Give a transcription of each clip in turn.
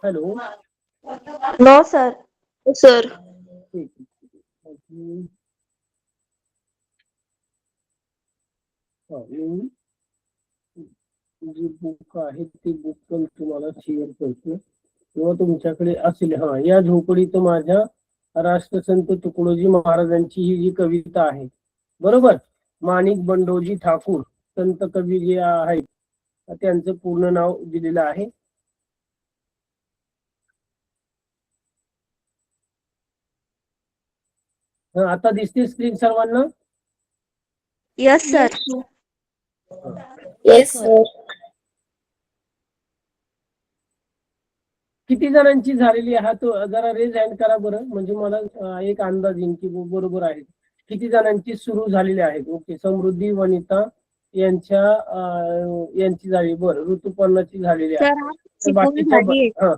Hello no sir. Sir. ठीक आहे. जी book आहे ती बुक पण तुम्हाला शेअर करतो किंवा तुमच्याकडे असेल. हा, या झोपडीत माझ्या राष्ट्रसंत तुकडोजी महाराजांची ही जी कविता आहे, बरोबर, माणिक बंडोजी ठाकूर संत कवी जे आहेत त्यांचं पूर्ण नाव दिलेलं आहे. आता दिसते स्क्रीन सर्वांना? Yes sir. Yes sir. किती जणांची झालेली आहे तो जरा रेज हँड करा बरं, म्हणजे मला एक अंदाज येईल की बरोबर आहे. किती जणांची सुरू झालेली आहेत? ओके, समृद्धी वनिता यांची झाली, बरं, ऋतुपर्णाची झालेली आहे. तर बाकीच्या हा,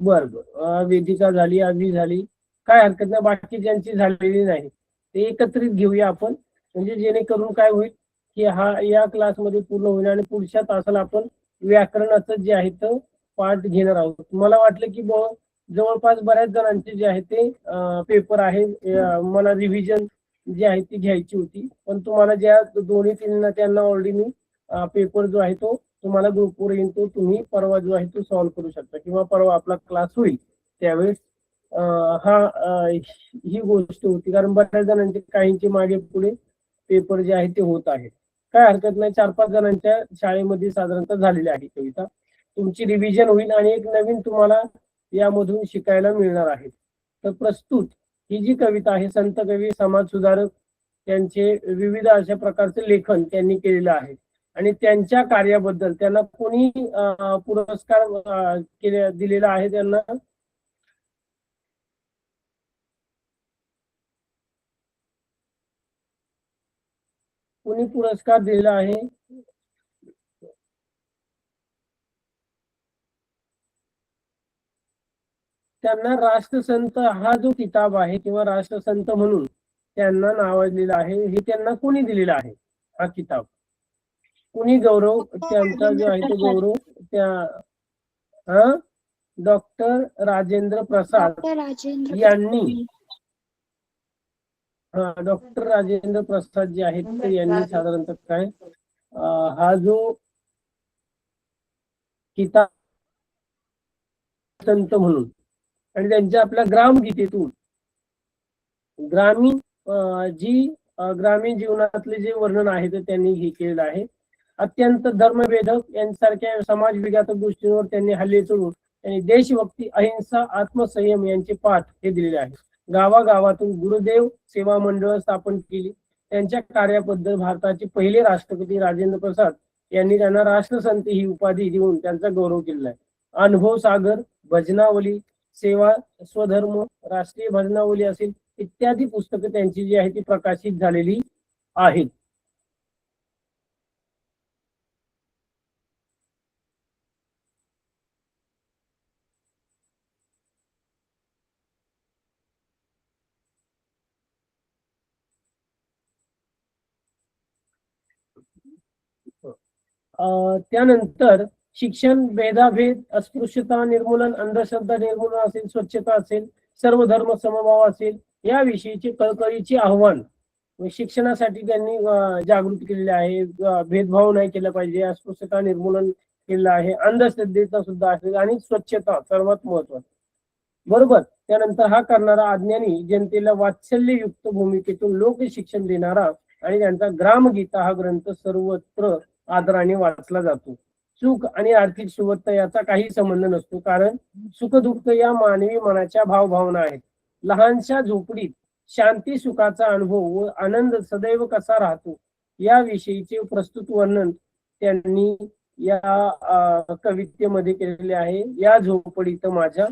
बरं बरं, वेदिका झाली, अभी झाली, काय हरकत नाही. बाकी ज्यांची झालेली नाही ते एकत्रित घेऊया आपण, म्हणजे जेणेकरून काय होईल की हा या क्लासमध्ये पूर्ण होईल आणि पुढच्या तासाला आपण व्याकरणाचं जे आहे तर पाठ घेणार आहोत. मला वाटलं की जवळपास बऱ्याच जणांचे जे आहे ते पेपर आहे, मला रिव्हिजन जी आहे ती घ्यायची होती, पण तुम्हाला ज्या दोन्ही तीन त्यांना ऑलरेडी मी पेपर जो आहे तो तुम्हाला ग्रुपवर येईल, तो तुम्ही परवा जो आहे तो सॉल्व्ह करू शकता किंवा परवा आपला क्लास होईल त्यावेळेस ही गोष्ट होती. कारण बऱ्याच जणांचे काहींचे मागे पुढे पेपर जे आहे ते होत आहेत. काय हरकत नाही, 4-5 जणांच्या शाळेमध्ये साधारणतः झालेली आहे कविता. तुमची रिव्हिजन होईल आणि एक नवीन तुम्हाला यामधून शिकायला मिळणार आहे. तर प्रस्तुत ही जी कविता आहे, संत कवी समाज सुधारक त्यांचे विविध अशा प्रकारचे लेखन त्यांनी केलेलं आहे आणि त्यांच्या कार्याबद्दल त्यांना कोणी पुरस्कार दिलेला आहे त्यांना? कोणी पुरस्कार दिलेला आहे? त्यांना राष्ट्रसंत हा जो किताब आहे किंवा राष्ट्रसंत म्हणून त्यांना नावाजलेला आहे, हे त्यांना कोणी दिलेला आहे हा किताब? कोणी गौरव त्यांचा जो आहे तो गौरव त्या डॉक्टर राजेंद्र प्रसाद यांनी, डॉक्टर राजेंद्र प्रसाद जे आहेत यांनी साधारणतः काय हा जो किताब संत म्हणून आणि त्यांच्या आपल्या ग्रामगीतेतून ग्रामीण ग्रामीण जीवनातले जे वर्णन आहे ते त्यांनी हे केलेलं आहे. अत्यंत धर्मवेधक यांसारख्या समाज विघातक गोष्टींवर त्यांनी हल्ले चढवून त्यांनी देशभक्ती, अहिंसा, आत्मसंयम यांचे पाठ हे दिलेले आहे. गावागावातून गुरुदेव सेवा मंडळ स्थापन केली. त्यांच्या कार्याबद्दल भारताचे पहिले राष्ट्रपती राजेंद्र प्रसाद यांनी त्यांना राष्ट्रसंत ही उपाधी देऊन त्यांचा गौरव केलेला आहे. अनुभव सागर, भजनावली, सेवा, स्वधर्म, राष्ट्रीय भजनावली असेल इत्यादी पुस्तकं त्यांची जी आहे ती प्रकाशित झालेली आहेत. त्यानंतर शिक्षण, भेदाभेद, अस्पृश्यता निर्मूलन, अंधश्रद्धा निर्मूलन असेल, स्वच्छता असेल, सर्व धर्म समभाव असेल, या विषयीचे कळकळीचे आव्हान शिक्षणासाठी त्यांनी जागृत केलेले आहे. भेदभाव नाही केला पाहिजे, अस्पृश्यता निर्मूलन केलेलं आहे, अंधश्रद्धेचा सुद्धा असेल आणि स्वच्छता सर्वात महत्वाचं, बरोबर. त्यानंतर हा करणारा अज्ञानी जनतेला वात्सल्ययुक्त भूमिकेतून लोक शिक्षण देणारा आणि त्यांचा ग्रामगीता हा ग्रंथ सर्वत्र आदराने वाचला जातो. सुख आणि आर्थिक सुबत्ता याचा काही संबंध नसतो, कारण सुखदुःख या मानवी मनाच्या भावभावना आहेत. लहानशा झोपडीत शांती सुखाचा अनुभव व आनंद सदैव कसा राहतो याविषयीचे प्रस्तुत वर्णन त्यांनी या कवितेमध्ये केलेले आहे. या झोपडीत माझ्या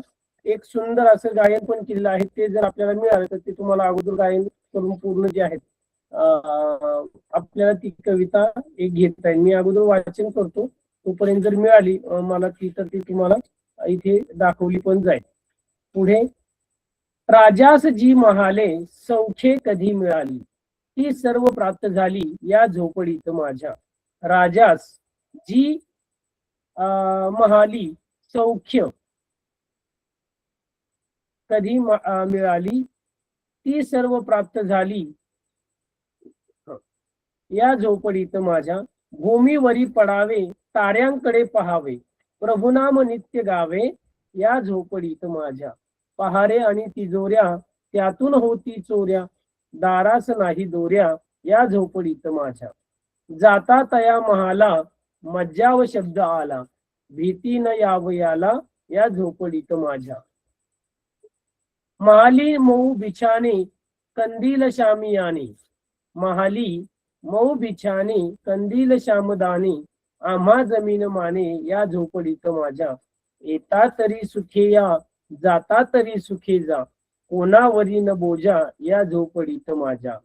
एक सुंदर असं गायन पण केलेलं आहे. ते जर आपल्याला मिळालं तर ते तुम्हाला अगोदर गायन करून पूर्ण जे आहेत आपल्याला ती कविता एक घेता येईल. मी अगोदर वाचन करतो, तोपर्यंत जर मिळाली मला ती तर ती तुम्हाला इथे दाखवली पण जाईल. पुढे, राजास जी महाले सौखे कधी मिळाली, ती सर्व प्राप्त झाली या झोपडीत माझ्या. राजास जी महाली सौख्य कधी मिळाली ती सर्व प्राप्त झाली या झोपडीत माझ्या. भूमीवरी पडावे ताऱ्यांकडे पहावे प्रभुनाम नित्य गावे या झोपडीत माझ्या. पहारे आणि तिजोऱ्या त्यातून होती चोऱ्या दारास नाही दोऱ्या या झोपडीत माझ्या. जाता तया महाला मज्जाव शब्द आला भीती न यावयाला या झोपडीत माझ्या. महाली मऊ बिछाने कंदील शामियाने महाली मऊ बिछाने कंदील श्यामदाने आम्हा जमीन माने या झोपडीत माझ्या. येता तरी सुखे या जाता तरी सुखे जा कोणावरी न बोजा या झोपडीत माझ्या.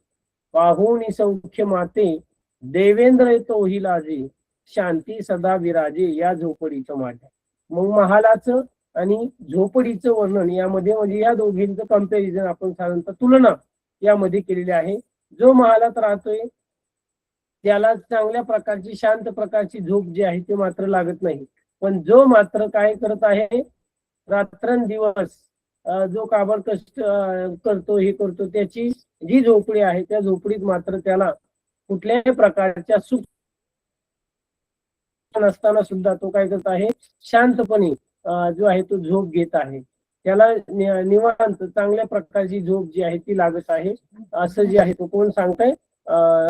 पाहुणी सौख्य माते देवेंद्र तोही लाजे शांती सदा विराजे या झोपडीत माझ्या. मग महालाचं आणि झोपडीचं वर्णन यामध्ये म्हणजे या दोघींचं कंपॅरिझन आपण साधारणतः तुलना यामध्ये केलेली आहे. जो महालात राहतोय त्याला चांगल्या प्रकारची शांत प्रकारची झोप जी आहे ती मात्र लागत नाही. पण जो मात्र काय करत आहे रात्रंदिवस जो काबड कष्ट करतो हे करतो त्याची जी झोपडी आहे त्या झोपडीत मात्र त्याला कुठल्याही प्रकारच्या सुख नसताना सुद्धा तो काय करत आहे शांतपणे जो आहे तो झोप घेत आहे. त्याला निवांत चांगल्या प्रकारची झोप जी आहे ती लागत आहे असं जे आहे तो कोण सांगताय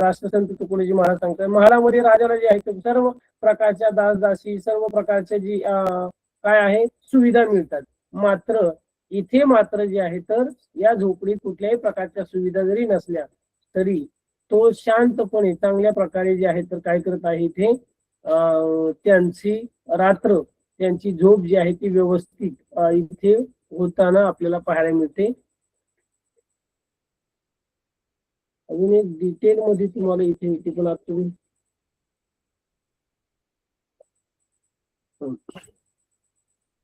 राष्ट्रसंत तुकडोजी महाराज सांगताय. महालामध्ये राजाला जे आहे सर्व प्रकारच्या दासदासी सर्व प्रकारच्या जी काय आहे सुविधा मिळतात. मात्र इथे मात्र जे आहे तर या झोपडीत कुठल्याही प्रकारच्या सुविधा जरी नसल्या तरी तो शांतपणे चांगल्या प्रकारे जे आहे तर काय करत आहे इथे त्यांची रात्र त्यांची झोप जी आहे ती व्यवस्थित इथे होताना आपल्याला पाहायला मिळते. अजून एक डिटेल मध्ये तुम्हाला इथे इथे पण तुम्ही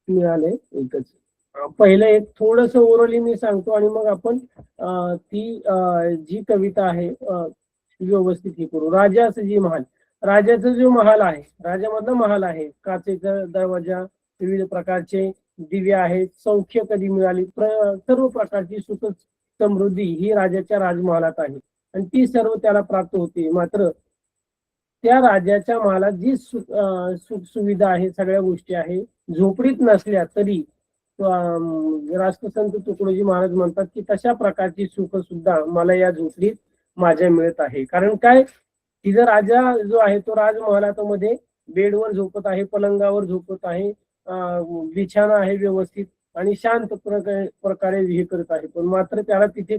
मिळाले एकच. पहिलं एक थोडस ओरली मी सांगतो आणि मग आपण ती जी कविता आहे व्यवस्थित हे करू. राजाचं जी महाल राजाचा जो महाल आहे राजामधला महाल आहे काचेचा दरवाजा विविध प्रकारचे दिवे आहेत सौख्य कधी मिळाली सर्व प्रकारची सुख समृद्धी ही राजाच्या राजमहालात आहे आणि ती सर्व त्याला प्राप्त होते. मात्र त्या राजाच्या महालात जी सुख सुविधा आहे सगळ्या गोष्टी आहे झोपडीत नसल्या तरी राष्ट्रसंत तुकडोजी महाराज म्हणतात की तशा प्रकारची सुख सुद्धा मला या झोपडीत माझ्या मिळत आहे. कारण काय तिचा राजा जो आहे तो राजमहालामध्ये बेडवर झोपत आहे पलंगावर झोपत आहे बिछाना आहे व्यवस्थित आणि शांत प्रकारे हे करत आहे. पण मात्र त्याला तिथे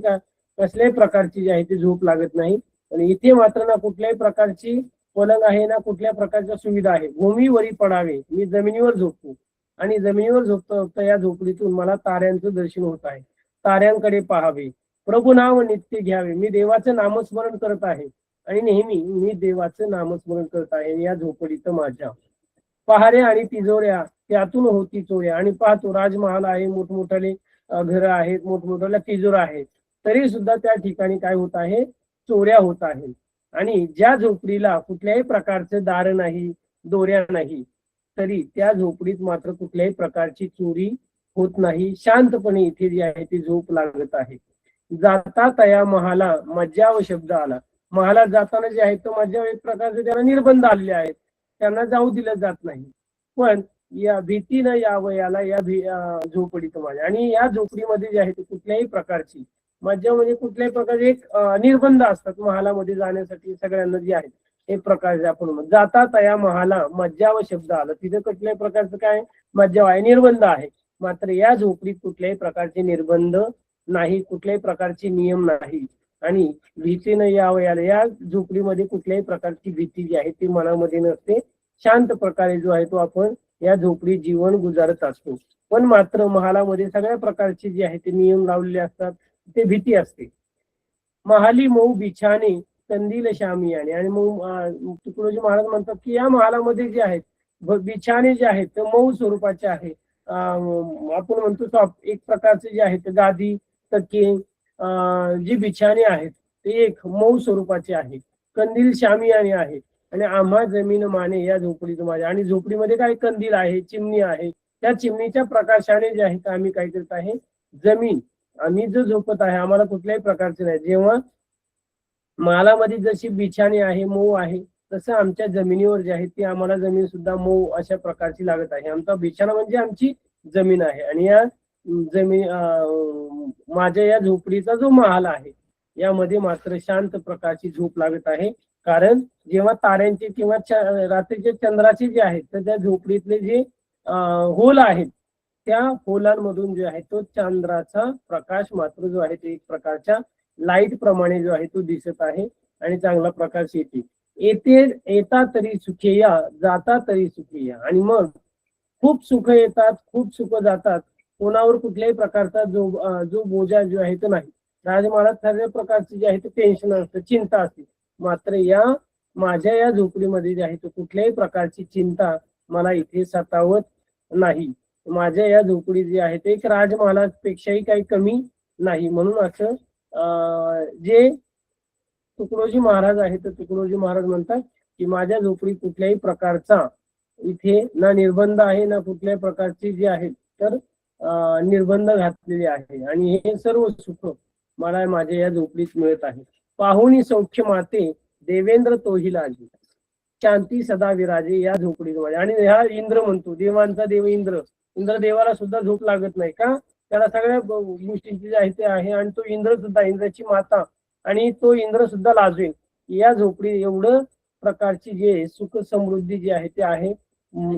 कसल्याही प्रकारची जी आहे ती झोप लागत नाही. आणि इथे मात्र ना कुठल्याही प्रकारची पलंग आहे ना कुठल्या प्रकारच्या सुविधा आहे. भूमीवरी पडावे मी जमिनीवर झोपतो आणि जमिनीवर झोपतो या झोपडीतून मला ताऱ्यांचं दर्शन होत आहे. ताऱ्यांकडे पाहावे प्रभू नाम नित्य घ्यावे मी देवाचं नामस्मरण करत आहे आणि नेहमी मी देवाचं नामस्मरण करत आहे या झोपडीत माझ्या. पहारे आणि तिजोऱ्या त्यातून होती चोऱ्या आणि पाहतो राजमहाल आहे मोठमोठाले घरं आहेत मोठमोठ्याला तिजोऱ्या आहेत तरी सुद्धा त्या ठिकाणी काय होत आहे चोऱ्या होत आहेत. आणि ज्या झोपडीला कुठल्याही प्रकारचे दार नाही दोऱ्या नाही तरी त्या झोपडीत मात्र कुठल्याही प्रकारची चोरी होत नाही. शांतपणे इथे जी आहे ती झोप लागत आहे. जाता तया महाला मज्जाव शब्द आला. महालात जाताना जे आहे तो मज्जाव एक प्रकारचे त्यांना निर्बंध आलेले आहेत त्यांना जाऊ दिलं जात नाही. पण या भीतीनं यावयाला या झोपडीत माझ्या आणि या झोपडीमध्ये जे आहे ते कुठल्याही प्रकारची मज्जा म्हणजे कुठल्याही प्रकारचे एक निर्बंध असतात महालामध्ये जाण्यासाठी सगळ्यांना जे आहे एक प्रकारचे आपण जाता तया महाला मज्जाव शब्द आला तिथे कुठल्याही प्रकारचं काय मज्जाव आहे निर्बंध आहे. मात्र या झोपडीत कुठल्याही प्रकारचे निर्बंध नाही कुठल्याही प्रकारचे नियम नाही आणि भीतीनं यावयाला या झोपडीमध्ये कुठल्याही प्रकारची भीती जी आहे ती मनामध्ये नसते. शांत प्रकारे जो आहे तो आपण या झोपडीत जीवन गुजारत असतो. पण मात्र महालामध्ये सगळ्या प्रकारचे जे आहे ते नियम लावलेले असतात ते भीती असते. महाली मऊ बिछाने कंदील शामियाने आणि मऊ तुकडोजी महाराज म्हणतात की या महालामध्ये जे आहेत बिछाने जे आहेत ते मऊ स्वरूपाचे आहे. आपण म्हणतो एक प्रकारचे जे आहेत गादी तके जी बिछाने आहेत ते एक मऊ स्वरूपाचे आहे. कंदील शामियाने आहे आणि आम्हा जमीन माने या झोपडीत माझ्या आणि झोपडीमध्ये काय कंदील आहे चिमणी आहे त्या चिमणीच्या प्रकाशाने जे आहे आम्ही काय करत आहे जमीन, आम्ही जो झोपत आहे आम्हाला कुठल्याही प्रकारचे नाही. जेव्हा मालामध्ये जशी बिछाणी आहे, मऊ आहे, तसं आमच्या जमिनीवर जे आहे ती आम्हाला जमीन सुद्धा मऊ अशा प्रकारची लागत आहे. आमचा बिछाणा म्हणजे आमची जमीन आहे. आणि या माझ्या या झोपडीचा जो महाल आहे यामध्ये मात्र शांत प्रकारची झोप लागत आहे. कारण जेव्हा ताऱ्यांचे किंवा रात्रीचे चंद्राचे जे आहेत तर त्या झोपडीतले जे होल आहेत त्या होलांमधून जो आहे तो चंद्राचा प्रकाश मात्र जो आहे तो एक प्रकारच्या लाईट प्रमाणे जो आहे तो दिसत आहे आणि चांगला प्रकाश येते. येता तरी सुखे या, जाता तरी सुखे या. आणि मग खूप सुख येतात, खूप सुख जातात, कोणावर कुठल्याही प्रकारचा जो बोजा जो आहे तो नाही. राजमहाराज सर्व प्रकारचे जे आहे ते टेन्शन असतं, चिंता असते. मात्र या माझ्या या झोपडीमध्ये जे आहे तो कुठल्याही प्रकारची चिंता मला इथे सतावत नाही. माझ्या या झोपडी जी आहे ते एक राजमहालापेक्षाही काही कमी नाही. म्हणून असं जे तुकडोजी महाराज आहेत तर तुकडोजी महाराज म्हणतात की माझ्या झोपडीत कुठल्याही प्रकारचा इथे ना निर्बंध आहे ना कुठल्याही प्रकारची जी आहे तर निर्बंध घातलेले आहे. आणि हे सर्व सुख मला माझ्या या झोपडीत मिळत आहे. पाहुणी सौख्य माते देवेंद्र तोही लाजे, शांती सदा विराजे या झोपडीमध्ये. आणि ह्या इंद्र म्हणतो, देवांचा देव इंद्र. इंद्र देवाला सुद्धा झोप लागत नाही का, त्याला सगळ्या गोष्टींची जे आहे ते आहे. आणि तो इंद्र सुद्धा, इंद्राची माता, आणि तो इंद्र सुद्धा लाजेल या झोपडी. एवढं प्रकारची जे सुख समृद्धी जी आहे ते आहे.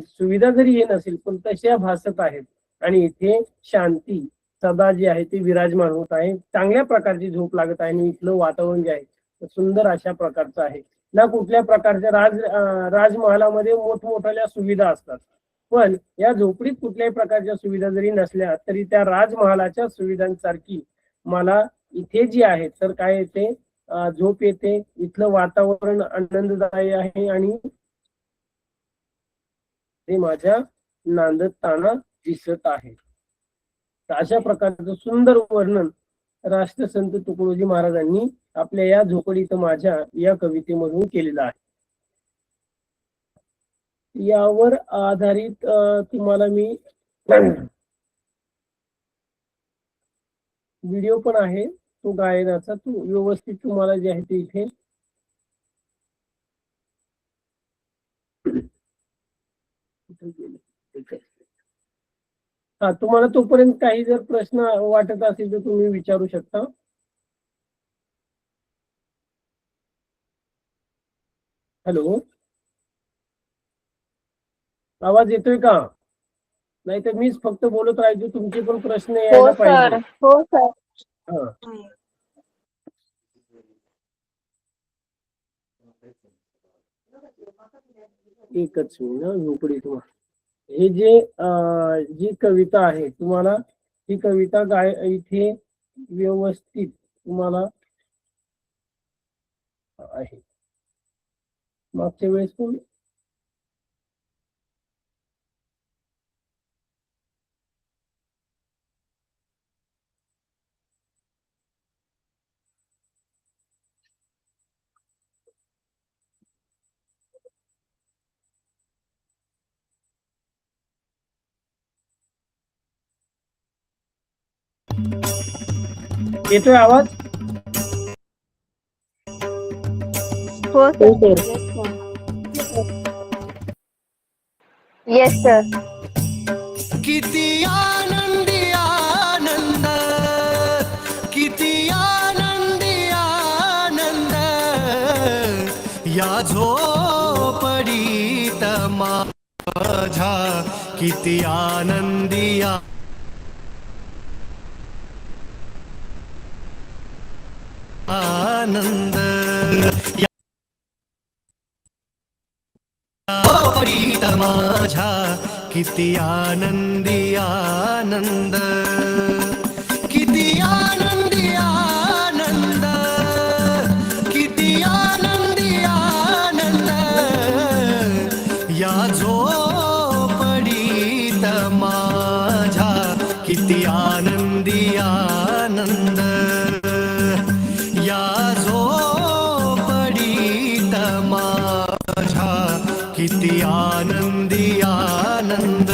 सुविधा जरी हे नसेल पण तशा भासत आहेत. आणि इथे शांती सदा जी आहे ती विराजमान होत आहे. चांगल्या प्रकारची झोप लागत आहे. आणि इथलं वातावरण जे आहे सुंदर अशा प्रकारचं आहे. ना कुठल्या प्रकारच्या राजमहालामध्ये मोठमोठ्या सुविधा असतात, पण या झोपडीत कुठल्याही प्रकारच्या सुविधा जरी नसल्या तरी त्या राजमहालाच्या सुविधांसारखी मला इथे जी आहे तर काय येते, झोप येते. इथलं वातावरण आनंददायी आहे आणि ते माझ्या नांदताना दिसत आहे. अशा प्रकारचं सुंदर वर्णन राष्ट्रसंत तुकडोजी महाराजांनी आपल्या या झोपडीत माझ्या या कवितेमधून केलेलं आहे. यावर आधारित तुम्हाला मी व्हिडिओ पण आहे तो गायनाचा, तो व्यवस्थित तुम्हाला जे आहे ते इथे हा. तुम्हाला तोपर्यंत काही जर प्रश्न वाटत असेल तर तुम्ही विचारू शकता. हॅलो, आवाज येतोय का? नाही तर मीच फक्त बोलत राहायचो, तुमचे पण प्रश्न यायला पाहिजे. हो सर. हा. एकच मिनिट झोपडी. तुम्हाला हे जे जी कविता आहे तुम्हाला ही कविता इथे व्यवस्थित तुम्हाला आहे. मागच्या वेळेस पण येतोय आवाज? हो सर. Yes sir. किती आनंदी आनंद, किती आनंदी आनंद, या झोपडीत माझ्या किती आनंदी आनंद, झोपडीत माझ्या किती आनंदी आनंद, किती आनंदी आनंद, किती आनंदी आनंद, या झोपडीत माझ्या किती आनंदी आनंद, या झोपडीत माझ्या किती आनंदी आनंद.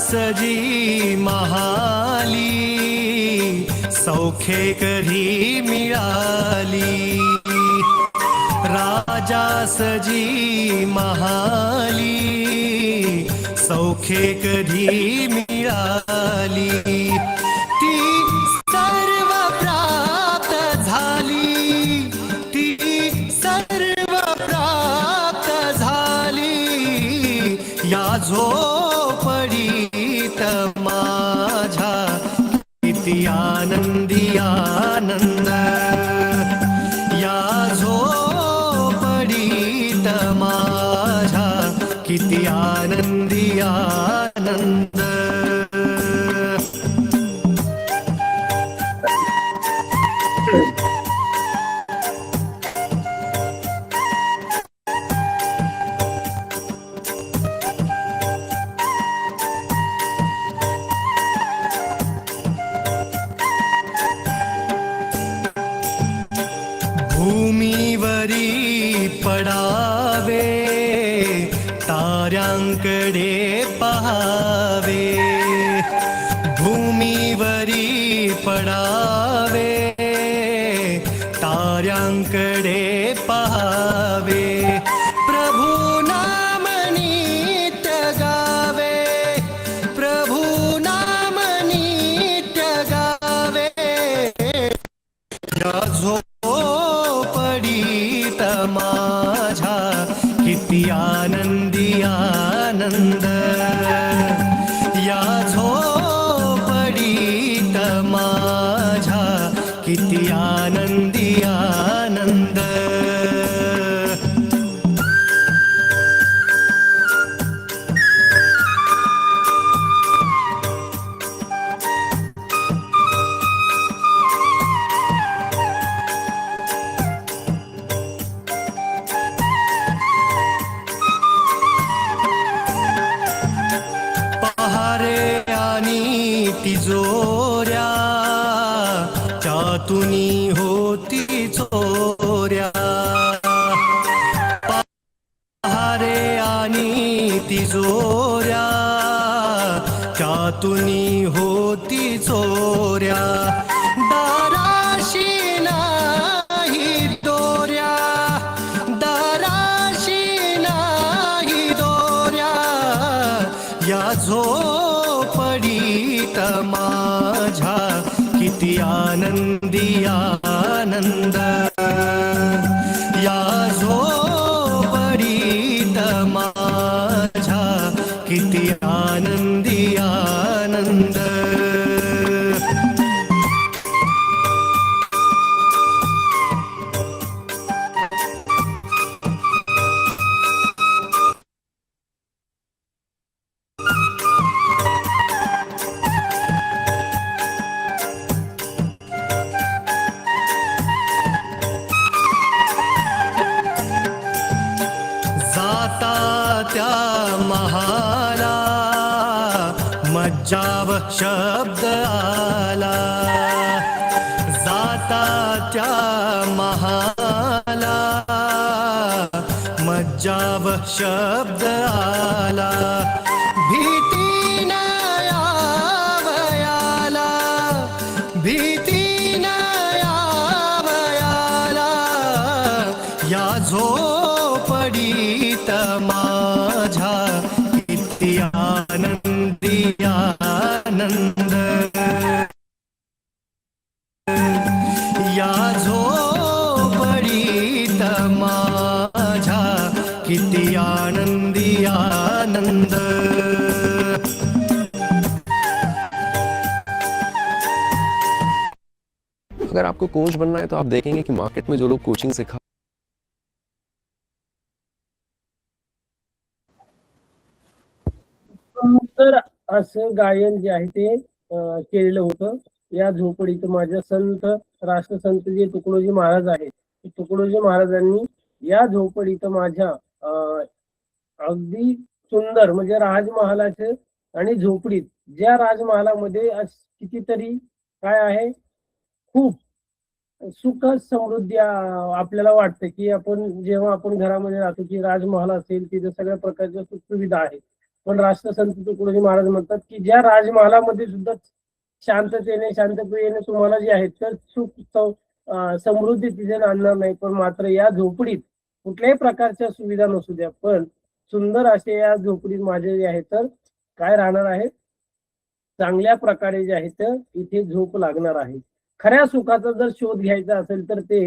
सजी महाली सौखे कधी मिळाली राजा सजी महाली सौखे कधी मिळाली ती सर्व प्राप्त झाली ती सर्व प्राप्त झाली या झोपडीत माझ्या किती आनंदी आनंद या झोपडीत माझ्या किती आनंदी आनंद भूमीवरी पडावे ताऱ्यांकडे पहावे भूमीवरी पडावे ताऱ्यांकडे पहावे प्रभू नाम नित्य गावे प्रभू नाम नित्य गावे या झोपडीत माझ्या किती आनंदी आनंद या झोपडीत माझ्या किती आनंदी आनंद पहारे आणि तिजोऱ्या चातुनी होती चोऱ्या पहारे आणि तिजोऱ्या चातुनी होती चोऱ्या दाराशी नाही दोऱ्या दाराशी नाही दोऱ्या या झोपडीत माझ्या किती आनंदी आनंद या झोपडीत माझ्या किती आनंदी आनंद जाता त्या महाला मज्जाव शब्द आला जाता त्या महाला मज्जाव शब्द आला भीती नयावयाला भीती नयावयाला या झोपडीत माझ्या किती आनंदी आनंद या झोपडीत माझ्या किती आनंदी आनंद अगर आपको कोच बनना है तो आप देखेंगे कि मार्केट में जो लोग कोचिंग सिखा तर असं गायन जे आहे ते केलेलं होतं या झोपडीत माझ्या संत राष्ट्रसंत जे तुकडोजी महाराज आहेत तुकडोजी महाराजांनी या झोपडीत माझ्या अगदी सुंदर म्हणजे राजमहालाचे आणि झोपडीत ज्या राजमहालामध्ये कितीतरी काय आहे खूप सुख समृद्धी आपल्याला वाटते की आपण जेव्हा आपण घरामध्ये राहतो की राजमहाल असेल तिथे सगळ्या प्रकारच्या सुखसुविधा आहेत पण राष्ट्रसंत तुकडोजी महाराज म्हणतात की ज्या राजमहालामध्ये सुद्धा शांततेने शांतप्रियेने तुम्हाला जे आहे तर समृद्धी तिथे आणणार नाही, पण मात्र या झोपडीत कुठल्याही प्रकारच्या सुविधा नसू द्या, पण सुंदर असे या झोपडीत माझे जे आहे तर काय राहणार आहे, चांगल्या प्रकारे जे आहे तर इथे झोप लागणार आहे. खऱ्या सुखाचा जर शोध घ्यायचा असेल तर ते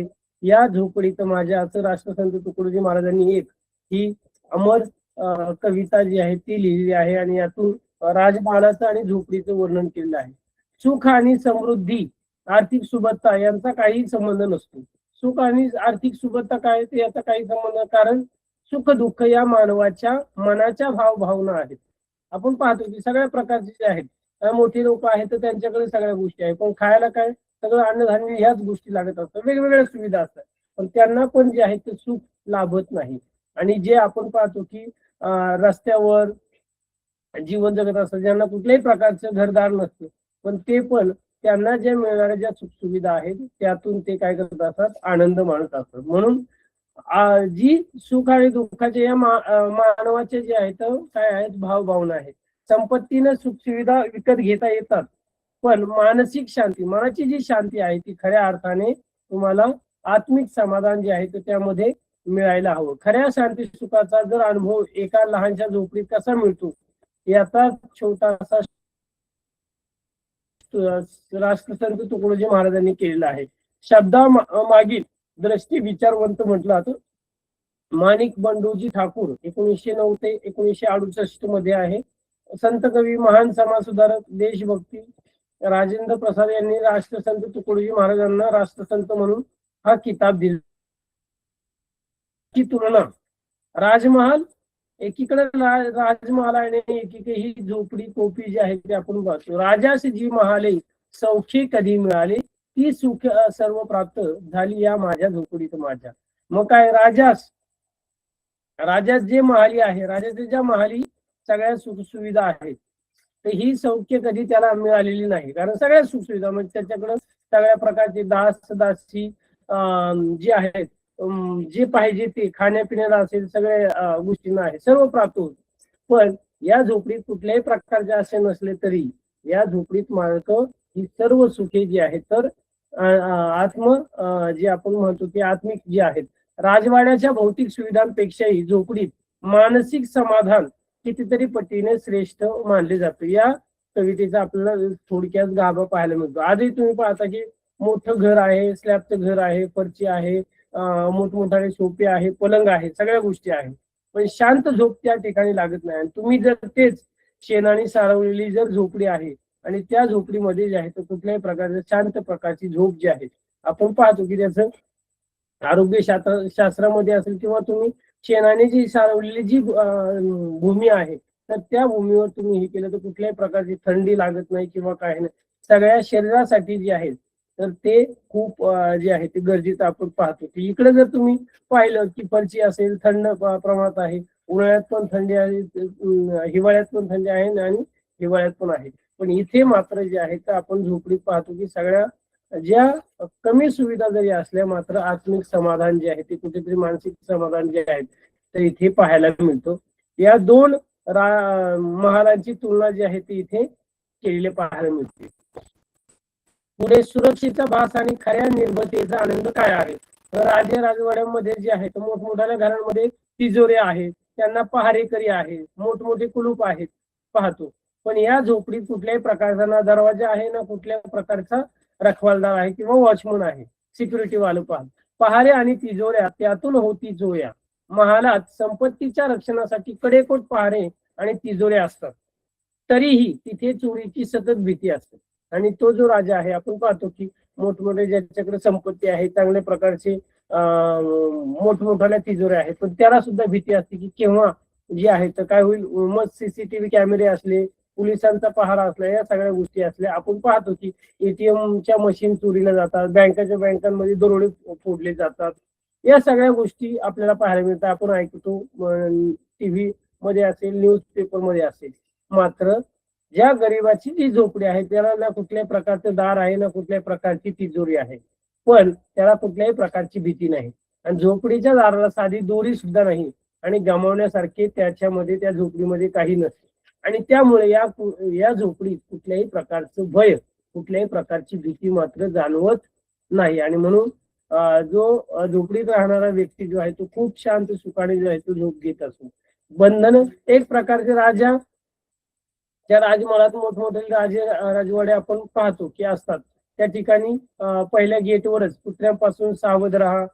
या झोपडीत माझ्या, असं राष्ट्रसंत तुकडोजी महाराजांनी एक ही अमर कविता जी आहे ती लिहिलेली आहे आणि यातून राजमहालाचं आणि झोपडीचं वर्णन केलेलं आहे. सुख आणि समृद्धी, आर्थिक सुबत्ता यांचा काही संबंध नसतो. सुख आणि आर्थिक सुबत्ता काय ते याचा काही संबंध, कारण सुख दुःख या मानवाच्या मनाच्या भावना आहेत. आपण पाहतो की सगळ्या प्रकारचे जे आहेत, मोठी लोक आहेत तर त्यांच्याकडे सगळ्या गोष्टी आहेत, पण खायला काय सगळं अन्नधान्य ह्याच गोष्टी लागत असतात, वेगवेगळ्या सुविधा असतात, पण त्यांना पण जे आहे ते सुख लाभत नाही. आणि जे आपण पाहतो की रस्त्यावर जीवन जगत असतात, ज्यांना कुठल्याही प्रकारचं घरदार नसतं, पण ते पण त्यांना ज्या मिळणाऱ्या ज्या सुख सुविधा आहेत त्यातून ते काय करत असतात, आनंद मानत असतात. म्हणून जी सुख आणि दुःखाचे या मानवाचे जे आहेत काय आहेत, भावना आहेत. संपत्तीने सुख सुविधा विकत घेता येतात, पण मानसिक शांती, मनाची जी शांती आहे ती खऱ्या अर्थाने तुम्हाला आत्मिक समाधान जे आहे ते त्यामध्ये मिळायला हवं. खऱ्या शांती सुखाचा जर अनुभव एका लहानशा झोपडीत कसा मिळतो याचा छोटासा राष्ट्रसंत तुकडोजी महाराजांनी केलेला आहे. शब्दा मागील दृष्टी विचारवंत म्हटलं जातं. माणिक बंडूजी ठाकूर 1909 ते 1968 मध्ये आहे. संत कवी, महान समाज सुधारक, देशभक्ती राजेंद्र प्रसाद यांनी राष्ट्रसंत तुकडोजी महाराजांना राष्ट्रसंत म्हणून हा किताब दिला. ची तुलना राजमहाल एकीकडे राजमहाल आणि एकीकडे ही झोपडी कोपी जी आहे ते आपण पाहतो. राजास जी महाले सौख्य कधी मिळाले, ती सुख सर्व प्राप्त झाली या माझ्या झोपडीत माझ्या. मग काय, राजास जे महाली आहे, राजाच्या ज्या महाली सगळ्या सुख सुविधा आहेत, तर ही सौख्य कधी त्याला मिळालेली नाही, कारण सगळ्या सुख सुविधा म्हणजे त्याच्याकडे सगळ्या प्रकारचे दासी जे आहेत, जे पाहिजे ते खाण्यापिण्याला असेल सगळ्या गोष्टींना आहे, सर्व प्राप्त होत. पण या झोपडीत कुठल्याही प्रकारचे असे नसले तरी या झोपडीत मालक ही सर्व सुखे जी आहेत तर जे आपण म्हणतो की आत्मिक जी आहेत, राजवाड्याच्या भौतिक सुविधांपेक्षाही झोपडीत मानसिक समाधान कितीतरी पटीने श्रेष्ठ मानले जाते. या कवितेचा आपल्याला थोडक्यात गाभा पाहायला मिळतो. आजही तुम्ही पाहता की मोठं घर आहे, स्लॅबचं घर आहे, फरची आहे, मोठमोठाले सोफे आहे, पलंग आहे, सगळ्या गोष्टी आहेत, पण शांत झोप त्या ठिकाणी लागत नाही. तुम्ही जर तेच शेणाने सारवलेली जर झोपडी आहे आणि त्या झोपडीमध्ये जे आहे तर कुठल्याही प्रकारची शांत प्रकारची झोप जी आहे, आपण पाहतो की त्याचं आरोग्य शास्त्रामध्ये असेल किंवा तुम्ही शेणाने जी सारवलेली जी भूमी आहे तर त्या भूमीवर तुम्ही हे केलं तर कुठल्याही प्रकारची थंडी लागत नाही किंवा काही नाही. सगळ्या शरीरासाठी जे आहे तर ते खूप जे आहे ते गरजेचं आपण पाहतो. की इकडे जर तुम्ही पाहिलं की फरची असेल थंड प्रमाणात आहे, उन्हाळ्यात पण थंडी आहे, हिवाळ्यात पण थंडी आहे आणि हिवाळ्यात पण आहे, पण इथे मात्र जे आहे तर आपण झोपडीत पाहतो की सगळ्या ज्या कमी सुविधा जरी असल्या मात्र आत्मिक समाधान जे आहे ते कुठेतरी मानसिक समाधान जे आहे तर इथे पाहायला मिळतो. या दोन महालांची तुलना जी आहे ती इथे केलेली पाहायला मिळते. पुढे सुरक्षेचा भास आणि खऱ्या निर्भरतेचा आनंद काय आहे, तर राजवाड्यांमध्ये जे आहे तर मोठमोठ्या घरांमध्ये तिजोरे आहेत, त्यांना पहारेकरी आहे, मोठमोठे कुलूप आहेत पाहतो, पण या झोपडीत कुठल्याही प्रकारचा ना दरवाजा आहे ना कुठल्या प्रकारचा रखवालदार आहे किंवा वॉचमन आहे, सिक्युरिटी वाले पहारे आणि तिजोऱ्या त्यातून होती जोया. महालात संपत्तीच्या रक्षणासाठी कडेकोट पहारे आणि तिजोरे असतात, तरीही तिथे चोरीची सतत भीती असते. आणि तो जो राजा आहे आपण पाहतो की मोठमोठे ज्याच्याकडे संपत्ती आहे, चांगल्या प्रकारचे मोठमोठ्या तिजोऱ्या आहेत, पण त्याला सुद्धा भीती असते की केव्हा जे आहे तर काय होईल. मग सीसीटीव्ही कॅमेरे असले, पोलिसांचा पहारा असला, या सगळ्या गोष्टी असल्या. आपण पाहतो की एटीएमच्या मशीन चोरीला जातात, बँकांमध्ये दरोडे फोडले जातात, या सगळ्या गोष्टी आपल्याला पाहायला मिळतात. आपण ऐकतो टीव्ही मध्ये असेल, न्यूजपेपर मध्ये असेल. मात्र ज्या गरिबाची जी झोपडी आहे त्याला ना कुठल्याही प्रकारचं दार आहे ना कुठल्याही प्रकारची तिजोरी आहे, पण त्याला कुठल्याही प्रकारची भीती नाही. आणि झोपडीच्या दाराला साधी दोरी सुद्धा नाही आणि गमावण्यासारखे त्याच्यामध्ये त्या झोपडीमध्ये काही नसते. आणि त्यामुळे या झोपडीत कुठल्याही प्रकारचं भय, कुठल्याही प्रकारची भीती मात्र जाणवत नाही. आणि म्हणून जो झोपडीत राहणारा व्यक्ती जो आहे तो खूप शांत सुखाने जो आहे तो झोप घेत असतो. बंधन एक प्रकारचे राजा, त्या राजमहालात मोठमोठे राजवाडे आपण पाहतो की असतात. त्या ठिकाणी पहिल्या गेटवरच कुत्र्यांपासून सावध राहा,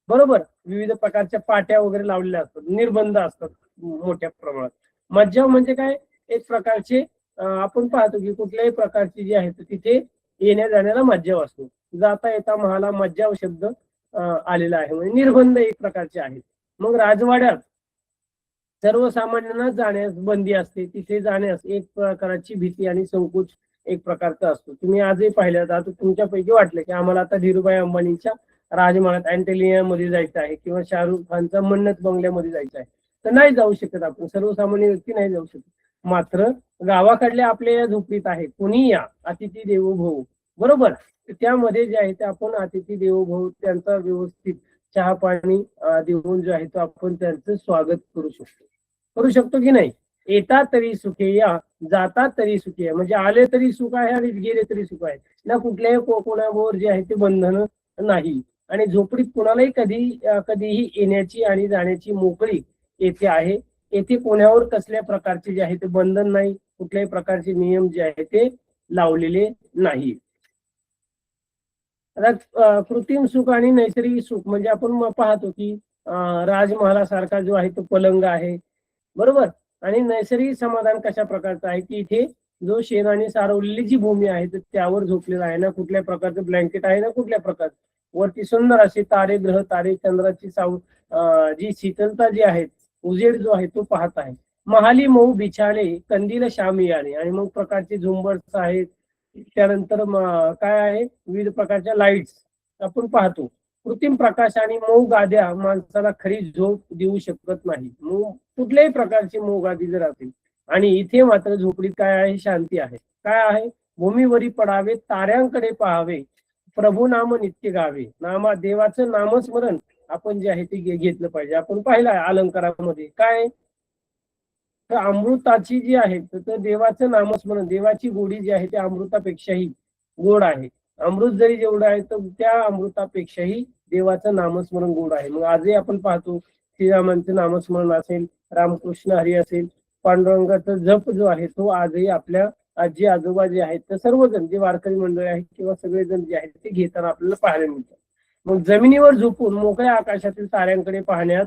बरोबर, विविध प्रकारच्या पाट्या वगैरे लावलेल्या असतात, निर्बंध असतात मोठ्या प्रमाणात. मज्जाव म्हणजे काय, एक प्रकारचे आपण पाहतो की कुठल्याही प्रकारची जी आहे तिथे येण्या जाण्याला मज्जाव असतो. जाता येता महाला मज्जाव शब्द आलेला आहे, म्हणजे निर्बंध एक प्रकारचे आहेत. मग राजवाड्यात सर्वसामान्यांना जाण्यास बंदी असते, तिथे जाण्यास एक प्रकारची भीती आणि संकोच एक प्रकारचा असतो. तुम्ही आजही पाहिलं तर तुमच्यापैकी वाटलं की आम्हाला आता धीरूभाई अंबानीच्या राजमहालात अँटेलिया मध्ये जायचं आहे किंवा शाहरुख खानचा मन्नत बंगल्यामध्ये जायचं आहे, तर नाही जाऊ शकत आपण, सर्वसामान्य व्यक्ती नाही जाऊ शकत. मात्र गावाकडल्या आपल्या या झोपडीत आहे, कोणी या, अतिथी देवो भव, बरोबर, त्यामध्ये जे आहे ते आपण अतिथी देवो भव त्यांचा व्यवस्थित चहा पाणी देऊन जो आहे तो आपण त्यांचं स्वागत करू शकतो की नाही. येतात तरी सुखे या, जातात तरी सुखे या, म्हणजे आले तरी सुख आहे आणि गेले तरी सुख आहे ना. कुठल्याही कोणावर जे आहे ते बंधन नाही. आणि झोपडीत कोणालाही कधीही येण्याची आणि जाण्याची मोकळी येथे आहे. येथे कोणावर कसल्या प्रकारचे जे आहे ते बंधन नाही, कुठल्याही प्रकारचे नियम जे आहे ते लावलेले नाही. आता कृत्रिम सुख आणि नैसर्गिक सुख म्हणजे आपण पाहतो की राजमहालासारखा जो आहे तो पलंग आहे, बरोबर, आणि नैसर्गिक समाधान कशा प्रकारचं आहे की इथे जो शेणाने सारवलेली जी भूमी आहे तर त्यावर झोपलेला आहे, ना कुठल्या प्रकारचं ब्लँकेट आहे ना कुठल्या प्रकारचं. वरती सुंदर असे तारे, ग्रह तारे, चंद्राची जी शीतलता जी आहे, उजेड जो आहे तो पाहत आहे. महाली मऊ बिछाणे कंदील शामी आणे, आणि मग प्रकारचे झुंबर्स आहेत, त्यानंतर काय आहे विविध प्रकारच्या लाईट्स आपण पाहतो. कृत्रिम प्रकाश आणि मऊ गाद्या माणसाला खरी झोप देऊ शकत नाही. कुठल्याही प्रकारची मऊ गादी जर असेल, आणि इथे मात्र झोपडीत काय आहे, शांती आहे. काय आहे, भूमीवरी पडावे ताऱ्यांकडे पाहावे, प्रभू नाम नित्य गावे. देवाचं नामस्मरण आपण जे आहे ते घेतलं पाहिजे. आपण पाहिलं आहे अलंकारामध्ये काय, तर अमृताची जी आहे तर देवाचं नामस्मरण, देवाची गोडी जी आहे ती अमृतापेक्षाही गोड आहे. अमृत जरी जेवढं आहे तर त्या अमृतापेक्षाही देवाचं नामस्मरण गोड आहे. मग आजही आपण पाहतो श्रीरामांचं नामस्मरण असेल, रामकृष्ण हरी असेल, पांडुरंगाचा जप जो आहे तो आजही आपल्या आजी आजोबा जे आहेत तर सर्वजण जे वारकरी मंडळी आहेत किंवा सगळेजण जे आहेत ते घेताना आपल्याला पाहायला मिळतात. मग जमिनीवर झोपून मोकळ्या आकाशातील ताऱ्यांकडे पाहण्यात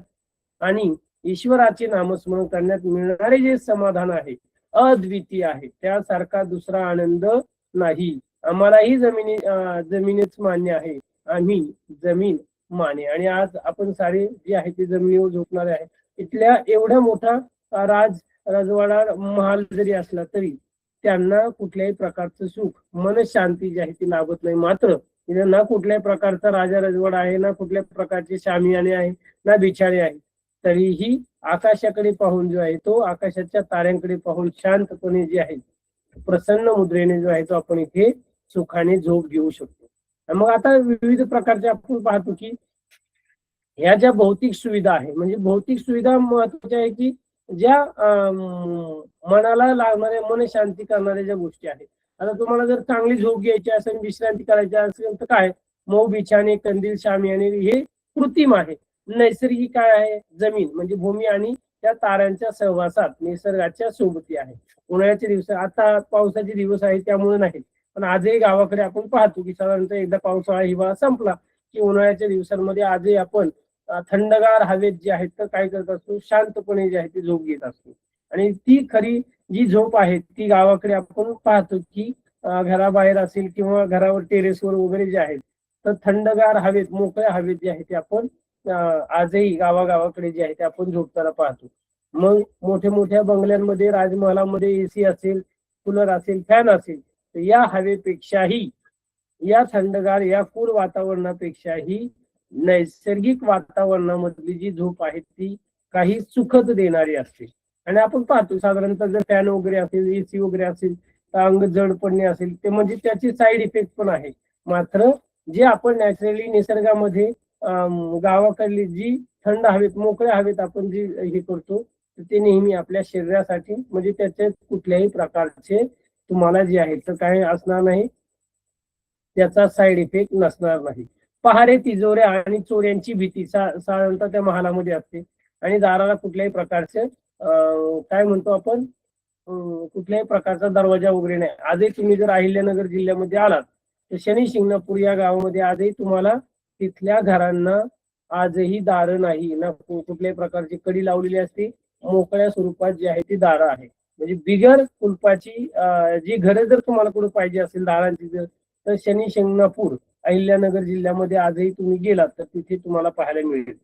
आणि ईश्वराचे नामस्मरण करण्यात मिळणारे जे समाधान आहे अद्वितीय आहे, त्यासारखा दुसरा आनंद नाही. आम्हालाही जमिनीच मान्य आहे, आम्ही जमीन माने. आणि आज आपण सारे जे आहे ते जमिनीवर झोपणारे आहे. इथल्या एवढा मोठा राजवाडा महाल जरी असला तरी त्यांना कुठल्याही प्रकारचं सुख, मनशांती जी आहे ती लाभत नाही. मात्र ना कुठल्याही प्रकारचा राजा राजवाडा आहे, ना कुठल्या प्रकारचे शामियाने आहे, ना बिछाणे आहे, तरीही आकाशाकडे पाहून जो आहे तो आकाशाच्या ताऱ्यांकडे पाहून शांतपणे जे आहे प्रसन्न मुद्रेने जो आहे तो आपण इथे सुखाने झोप घेऊ शकतो. मग आता विविध प्रकारच्या आपण पाहतो की ह्या ज्या भौतिक सुविधा आहे, म्हणजे भौतिक सुविधा महत्वाच्या आहे की ज्या मनाला लागणाऱ्या, मन शांती करणाऱ्या ज्या गोष्टी आहेत. आता तुम्हाला जर चांगली झोप घ्यायची असेल, विश्रांती करायची असेल तर काय, मऊ बिछाणे, कंदील शामियाने हे कृत्रिम आहे. नैसर्गिक काय आहे, जमीन म्हणजे भूमी आणि त्या ताऱ्यांच्या सहवासात निसर्गाच्या सोबती आहे. उन्हाळ्याचे दिवस, आता पावसाचे दिवस आहेत त्यामुळे नाही, पण आजही गावाकडे आपण पाहतो की साधारणतः एकदा पावसाळा हिवाळा संपला की उन्हाळ्याच्या दिवसांमध्ये आजही आपण थंडगार हवेत जे आहेत तर काय करत असतो, शांतपणे जे आहे ते झोप घेत असतो. आणि ती खरी जी झोप आहे ती गावाकडे आपण पाहतो की घराबाहेर असेल किंवा घरावर टेरेसवर वगैरे जे आहेत तर थंडगार हवेत, मोकळ्या हवेत जे आहे ते आपण आजही गावागावाकडे जे आहे ते आपण झोपताना पाहतो. मग मोठ्या मोठ्या बंगल्यांमध्ये, राजमहालामध्ये एसी असेल, कूलर असेल, फॅन असेल, तर या हवेपेक्षाही, या थंडगार, या कूल वातावरणापेक्षाही नैसर्गिक वातावरणामधली जी झोप आहे ती काही सुखद देणारी असते. आणि आपण पाहतो साधारणतः जर फॅन वगैरे असेल, एसी वगैरे असेल तर अंग जड पडणे असेल, ते म्हणजे त्याची साईड इफेक्ट पण आहे. मात्र जे आपण नॅचरली निसर्गामध्ये गावाकडली जी थंड हवेत, मोकळ्या हवेत आपण जी हे करतो तर ते नेहमी आपल्या शरीरासाठी म्हणजे त्याचे कुठल्याही प्रकारचे तुम्हाला जे आहे तर काही असणार नाही, त्याचा साईड इफेक्ट नसणार नाही. पहारे, तिजोऱ्या आणि चोऱ्यांची भीती साधारणतः त्या महालामध्ये असते आणि दाराला कुठल्याही प्रकारचे काय म्हणतो आपण कुठल्याही प्रकारचा दरवाजा वगैरे नाही. आजही तुम्ही जर अहिल्यानगर जिल्ह्यामध्ये आलात तर शनी शिंगणापूर या गावामध्ये आजही तुम्हाला तिथल्या घरांना आजही दारं नाही ना, कुठल्याही प्रकारची कडी लावलेली असते. मोकळ्या स्वरूपात जी आहे ती दारं आहे. म्हणजे बिगर कुलपाची जी घरं जर तुम्हाला कुठे पाहिजे असेल दारांची जर, तर शनी शिंगणापूर अहिल्यानगर जिल्ह्यामध्ये आजही तुम्ही गेलात तर तिथे तुम्हाला पाहायला मिळेल.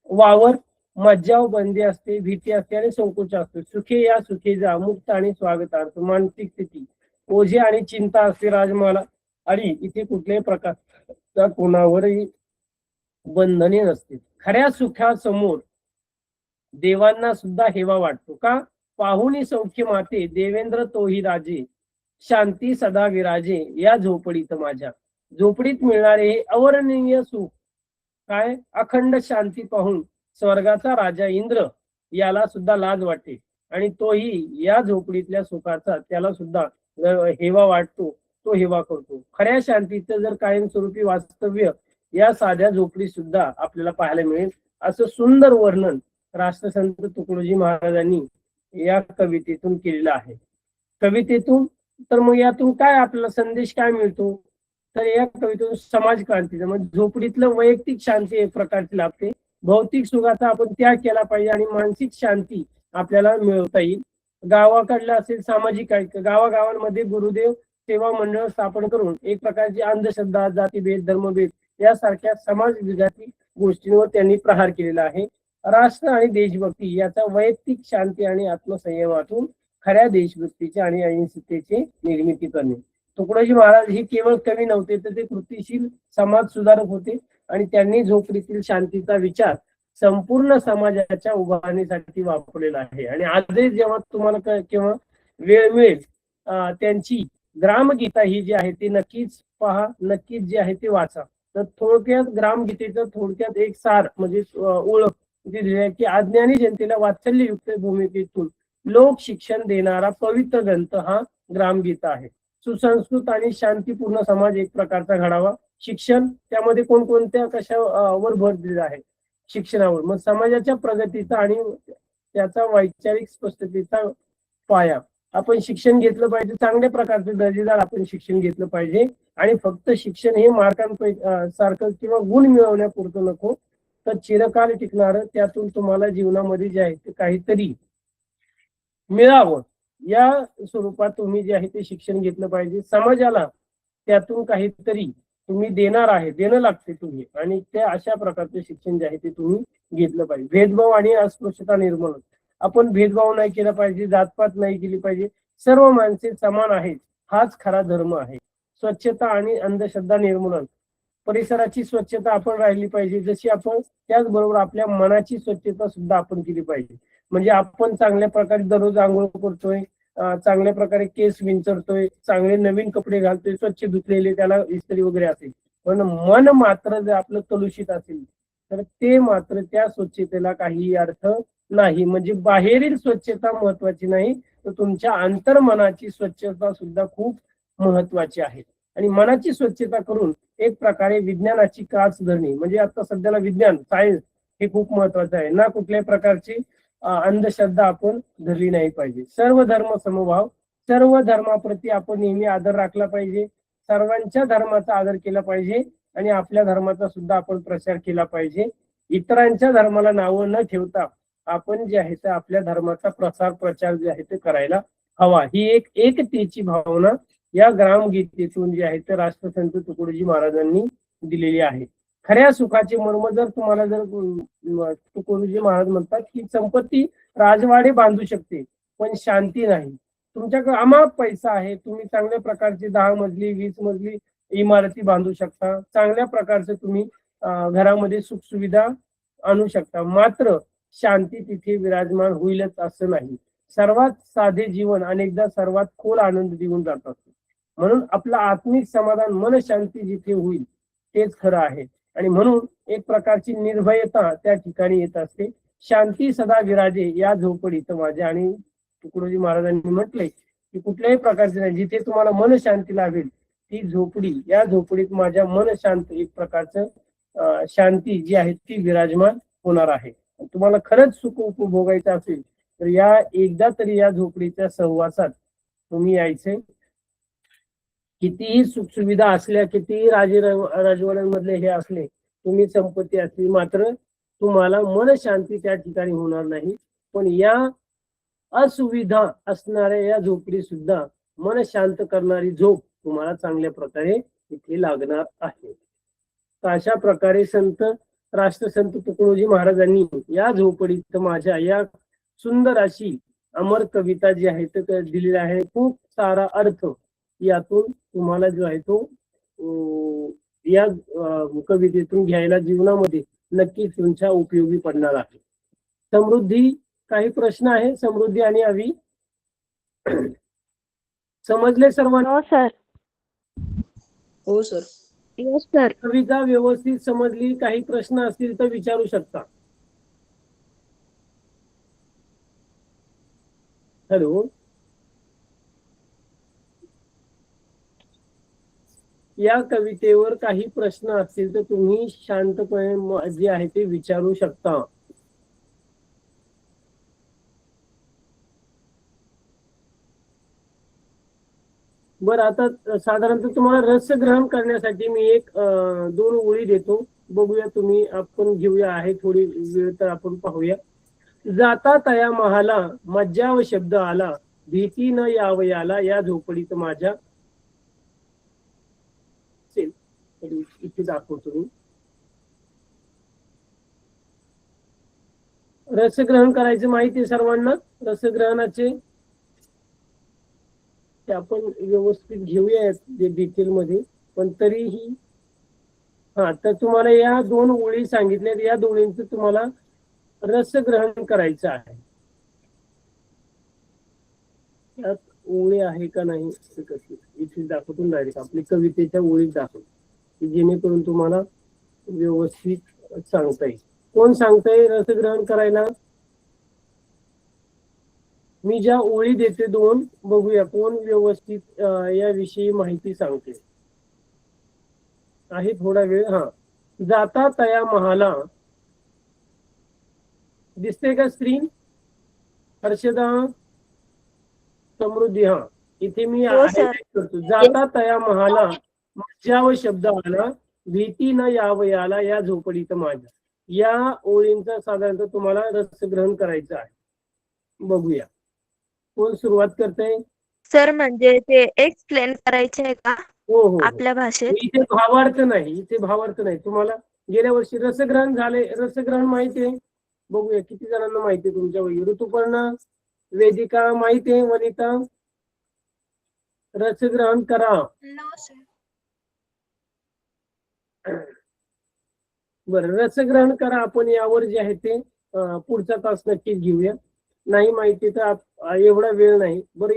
वावर मज्जाव बंदी असते, भीती असते आणि संकोच असतो. सुखे या सुखे जा, मुक्त आणि स्वागतार्थ मानसिक स्थिती, ओझे आणि चिंता असते राजमाला आणि इथे कुठल्याही प्रकारचा कोणावरही बंधने नसते. खऱ्या सुखासमोर देवांना सुद्धा हेवा वाटतो का? पाहुणी सौख्य माते, देवेंद्र तोही राजे, शांती सदा विराजे या झोपडीत माझ्या. झोपडीत मिळणारे हे अवर्णनीय सुख काय, अखंड शांती पाहून स्वर्गाचा राजा इंद्र याला सुद्धा लाज वाटते आणि तोही या झोपडीतल्या सुखाचा त्याला सुद्धा हेवा वाटतो, तो हेवा करतो. खऱ्या शांतीचं जर कायमस्वरूपी वास्तव्य या साध्या झोपडीत सुद्धा आपल्याला पाहायला मिळेल, असं सुंदर वर्णन राष्ट्रसंत तुकडोजी महाराजांनी या कवितेतून केलेलं आहे. कवितेतून तर मग यातून काय आपल्याला संदेश काय मिळतो, तर या कवितेतून समाज क्रांतीचा म्हणजे झोपडीतलं वैयक्तिक शांती एक प्रकारची लाभते. भौतिक सुखाचा आपण त्याग केला पाहिजे आणि मानसिक शांती आपल्याला मिळवता येईल. गावाकडलं असेल सामाजिक गावागावांमध्ये गुरुदेव सेवा मंडळ स्थापन करून एक प्रकारची अंधश्रद्धा, जातीभेद, धर्मभेद यासारख्या समाज विघाती गोष्टींवर त्यांनी प्रहार केलेला आहे. राष्ट्र आणि देशभक्ती याचा वैयक्तिक शांती आणि आत्मसंयमातून खऱ्या देशभक्तीचे आणि अहिंसतेचे निर्मिती करणे. तुकडोजी महाराज हे केवळ कवी नव्हते तर ते कृतीशील समाज सुधारक होते आणि त्यांनी झोपडीतील शांतीचा विचार संपूर्ण समाजाच्या उभारणीसाठी वापरलेला आहे. आणि आजही जेव्हा तुम्हाला केव्हा वेळ मिळेल त्यांची ग्रामगीता ही जी आहे ती नक्कीच पहा, नक्कीच जी आहे ती वाचा. तर थोडक्यात ग्रामगीतेचं थोडक्यात एक सार म्हणजे ओळख दिली आहे की अज्ञानी जनतेला वात्सल्ययुक्त भूमिकेतून लोक शिक्षण देणारा पवित्र ग्रंथ हा ग्रामगीता आहे. सुसंस्कृत आणि शांतीपूर्ण समाज एक प्रकारचा घडावा. शिक्षण त्यामध्ये कोणकोणत्या कशावर भर दिला आहे, शिक्षणावर. मग समाजाच्या प्रगतीचा आणि त्याचा वैचारिक स्पष्टतेचा पाया. आपण शिक्षण घेतलं पाहिजे, चांगल्या प्रकारचं दर्जेदार आपण शिक्षण घेतलं पाहिजे आणि फक्त शिक्षण हे मार्कांपैकी सारखं किंवा गुण मिळवण्यापुरतं नको, तर चिरकाल टिकणारं त्यातून तुम्हाला जीवनामध्ये जे आहे ते काहीतरी मिळावं या स्वरूपात तुम्ही जे आहे ते शिक्षण घेतलं पाहिजे. समाजाला त्यातून काहीतरी तुम्ही देणं लागते तुम्ही आणि त्या अशा प्रकारचे शिक्षण जे आहे ते तुम्ही घेतलं पाहिजे. भेदभाव आणि अस्पृश्यता निर्मूलन. आपण भेदभाव नाही केला पाहिजे, जातपात नाही केली पाहिजे, सर्व माणसे समान आहेत, हाच खरा धर्म आहे. स्वच्छता आणि अंधश्रद्धा निर्मूलन. परिसराची स्वच्छता आपण राहिली पाहिजे, जशी आपण त्याचबरोबर आपल्या मनाची स्वच्छता सुद्धा आपण केली पाहिजे. म्हणजे आपण चांगल्या प्रकारे दररोज आंघोळ करतोय, चांगल्या प्रकारे केस विंचरतोय, चांगले नवीन कपडे घालतोय, स्वच्छ धुतलेले, त्याला इस्त्री वगैरे असेल, पण मन मात्र जर आपलं कलुषित असेल तर ते मात्र त्या स्वच्छतेला काही अर्थ नाही. म्हणजे बाहेरील स्वच्छता महत्वाची नाही, तर तुमच्या अंतर्मनाची स्वच्छता सुद्धा खूप महत्वाची आहे. आणि मनाची स्वच्छता करून एक प्रकारे विज्ञानाची कास धरणे म्हणजे आता सध्याला विज्ञान सायन्स हे खूप महत्वाचं आहे ना. कुठल्याही प्रकारची अंधश्रद्धा आपण धरली नाही पाहिजे. सर्व धर्म समभाव. सर्व धर्माप्रती आपण नेहमी आदर राखला पाहिजे, सर्वांच्या धर्माचा आदर केला पाहिजे आणि आपल्या धर्माचा सुद्धा आपण प्रचार केला पाहिजे. इतरांच्या धर्माला नावं न ठेवता आपण जे आहे ते आपल्या धर्माचा प्रचार जे आहे ते करायला हवा. ही एक एकतेची भावना या ग्रामगीतेतून जी आहे ते राष्ट्रसंत तुकडोजी महाराजांनी दिलेली आहे. खऱ्या सुखाचे मर्म जर तुम्हाला जर तुकडोजी महाराज म्हणतात की संपत्ती राजवाडे बांधू शकते पण शांती नाही. तुमच्याकडे अमाप पैसा आहे, तुम्ही चांगल्या प्रकारची 10 मजली 20 मजली इमारती बांधू शकता, चांगल्या प्रकारचे तुम्ही घरामध्ये सुखसुविधा आणू शकता, मात्र शांती तिथे विराजमान होईलच असं नाही. सर्वात साधे जीवन अनेकदा सर्वात खोल आनंद देऊन जात असते. म्हणून आपलं आत्मिक समाधान मन शांती जिथे होईल तेच खरं आहे आणि म्हणून एक प्रकारची निर्भयता त्या ठिकाणी येत असते. शांती सदा विराजे या झोपडीत माझ्या. आणि तुकडोजी महाराजांनी म्हटले की कुठल्याही प्रकारचे नाही, जिथे तुम्हाला मन शांती लाभेल ती झोपडी, या झोपडीत माझ्या मन शांत एक प्रकारचं शांती जी आहे ती विराजमान होणार आहे. तुम्हाला खरंच सुख उपभोगायचं असेल तर या एकदा तरी या झोपडीच्या सहवासात तुम्ही यायचे. कितीही सुखसुविधा असल्या, कितीही राजवाड्यांमधले हे असले, तुम्ही संपत्ती असली, मात्र तुम्हाला मन शांती त्या ठिकाणी होणार नाही. पण या असुविधा असणाऱ्या या झोपडी सुद्धा मन शांत करणारी झोप तुम्हाला चांगल्या प्रकारे इथे लागणार आहे. तर अशा प्रकारे संत राष्ट्रसंत तुकडोजी महाराजांनी या झोपडीत माझ्या या सुंदर अशी अमर कविता जी आहे तर दिलेली आहे. खूप सारा अर्थ यातून तुम्हाला जो आहे तो या कवितेतून घ्यायला जीवनामध्ये नक्कीच तुमच्या उपयोगी पडणार आहे. समृद्धी, काही प्रश्न आहे? समृद्धी आणि अवी समजले सर्वांना? हो सर. हो सर. Yes sir. कविता व्यवस्थित समजली? काही प्रश्न असतील तर विचारू शकता. हॅलो, या कवितेवर काही प्रश्न असतील तर तुम्ही शांतपणे जे आहे ते विचारू शकता. बरं, आता साधारणतः तुम्हाला रसग्रहण करण्यासाठी मी एक 2 ओळी देतो, बघूया तुम्ही. आपण घेऊया, आहे थोडी वेळ तर आपण पाहूया. जाता तया महाला मज्जाव शब्द आला, भीती न यावयाला या झोपडीत माझ्या. इथे दाखवतो मी. रसग्रहण करायचं माहिती आहे सर्वांना. रसग्रहणाचे ते आपण व्यवस्थित घेऊया डिटेल मध्ये, पण तरीही तर तुम्हाला या 2 ओळी सांगितल्यात, या दोन्हींचं तुम्हाला रसग्रहण करायचं आहे. त्यात ओळी आहे का नाही इथे दाखवतो, डायरेक्ट आपली कवितेच्या ओळीत दाखवतो, जेणेकरून तुम्हाला व्यवस्थित सांगता येईल. कोण सांगताय रसग्रहण करायला? मी ज्या ओळी देते 2, बघूया कोण व्यवस्थित याविषयी माहिती सांगते. आहे थोडा वेळ. जाता तया महाला, दिसते का स्क्रीन? हर्षदा, समृद्धी, इथे मी हायलाइट करतो. जाता तया महाला मज्जाव शब्द आला, भीती न यावयाला या झोपडीत माझ्या. या ओळींचा साधारणतः तुम्हाला रसग्रहण करायचं आहे. बघूया कोण सुरुवात करते. सर म्हणजे ते एक्सप्लेन करायचे आहे का हो आपल्या भाषेत? इथे भावार्थ नाही, इथे भावार्थ नाही. तुम्हाला गेल्या वर्षी रसग्रहण झाले, रसग्रहण माहिती आहे? बघूया किती जणांना माहिती आहे तुमच्या वही. ऋतुपर्णा, वेदिका माहिती आहे? वनिता, रसग्रहण करा. बरं, रसग्रहण करा. आपण यावर जे आहे ते पुढचा तास नक्कीच घेऊया. नाही माहिती तर एवढा वेळ नाही. बरं,